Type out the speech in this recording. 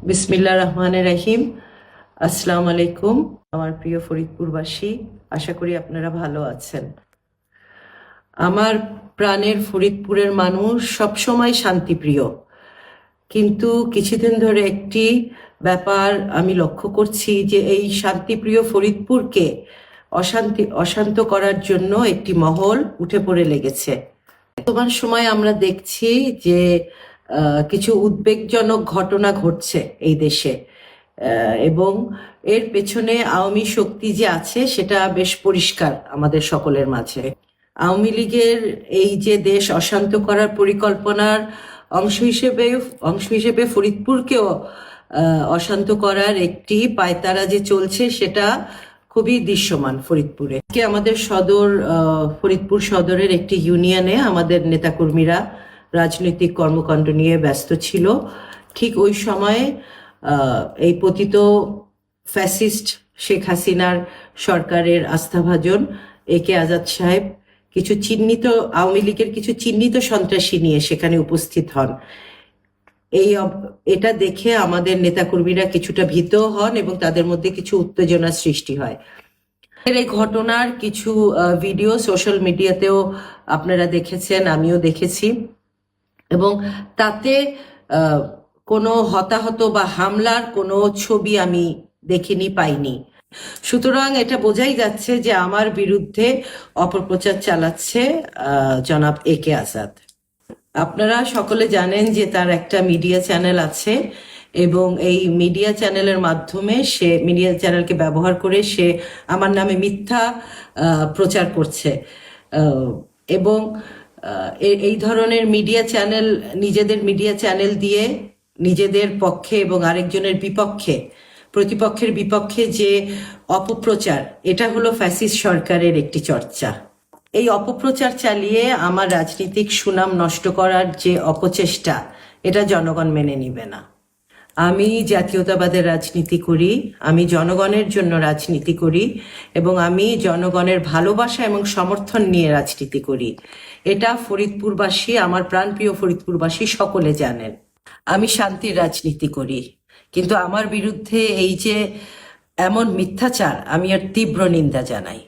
বিসমিল্লাহ রহমানের রহিম। আসসালামু আলাইকুম আমার প্রিয় ফরিদপুরবাসী, আশা করি আপনারা ভালো আছেন। আমার প্রাণের ফরিদপুরের মানুষ সবসময় শান্তিপ্রিয়, কিন্তু কিছুদিন ধরে একটি ব্যাপার আমি লক্ষ্য করছি যে এই শান্তিপ্রিয় ফরিদপুরকে অশান্ত করার জন্য একটি মহল উঠে পড়ে লেগেছে। বর্তমান সময়ে আমরা দেখছি যে কিছু উদ্বেগজনক ঘটনা ঘটছে এই দেশে, এবং এর পেছনে আওয়ামী শক্তি যে আছে সেটা বেশ পরিষ্কার আমাদের সকলের মাঝে। আওয়ামী লীগের এই যে দেশ অশান্ত করার পরিকল্পনার অংশ হিসেবে ফরিদপুরকেও অশান্ত করার একটি পায়তারা যে চলছে সেটা খুবই দৃশ্যমান ফরিদপুরে। আজকে আমাদের ফরিদপুর সদরের একটি ইউনিয়নে আমাদের নেতাকর্মীরা রাজনৈতিক কর্মকাণ্ড নিয়ে ব্যস্ত ছিল। ঠিক ওই সময়ে এই পতিত ফ্যাসিস্ট শেখ হাসিনার সরকারের আস্থাভাজন একে আজাদ সাহেব আওয়ামী লীগের কিছু চিহ্নিত সন্ত্রাসী নিয়ে সেখানে উপস্থিত হন। এটা দেখে আমাদের নেতাকর্মীরা কিছুটা ভীত হন এবং তাদের মধ্যে কিছু উত্তেজনা সৃষ্টি হয়। এই ঘটনার কিছু ভিডিও সোশ্যাল মিডিয়াতেও আপনারা দেখেছেন, আমিও দেখেছি, এবং তাতে কোনো হতাহত বা হামলার কোনো ছবি আমি দেখিনি, পাইনি। সুতরাং এটা বোঝাই যাচ্ছে যে আমার বিরুদ্ধে অপপ্রচার চালাচ্ছে জনাব একে আজাদ। আপনারা সকলে জানেন যে তার একটা মিডিয়া চ্যানেল আছে, এবং এই মিডিয়া চ্যানেলকে ব্যবহার করে সে আমার নামে মিথ্যা প্রচার করছে, এবং এই ধরনের নিজেদের মিডিয়া চ্যানেল দিয়ে নিজেদের পক্ষে এবং আরেকজনের প্রতিপক্ষের বিপক্ষে যে অপপ্রচার, এটা হলো ফ্যাসিস্ট সরকারের একটি চর্চা। এই অপপ্রচার চালিয়ে আমার রাজনৈতিক সুনাম নষ্ট করার যে অপচেষ্টা, এটা জনগণ মেনে নিবে না। আমি জাতীয়তাবাদের রাজনীতি করি, আমি জনগণের জন্য রাজনীতি করি, এবং আমি জনগণের ভালোবাসা এবং সমর্থন নিয়ে রাজনীতি করি। এটা ফরিদপুরবাসী, আমার প্রাণপ্রিয় ফরিদপুরবাসী সকলে জানেন। আমি শান্তির রাজনীতি করি, কিন্তু আমার বিরুদ্ধে এই যে এমন মিথ্যাচার, আমি এর তীব্র নিন্দা জানাই।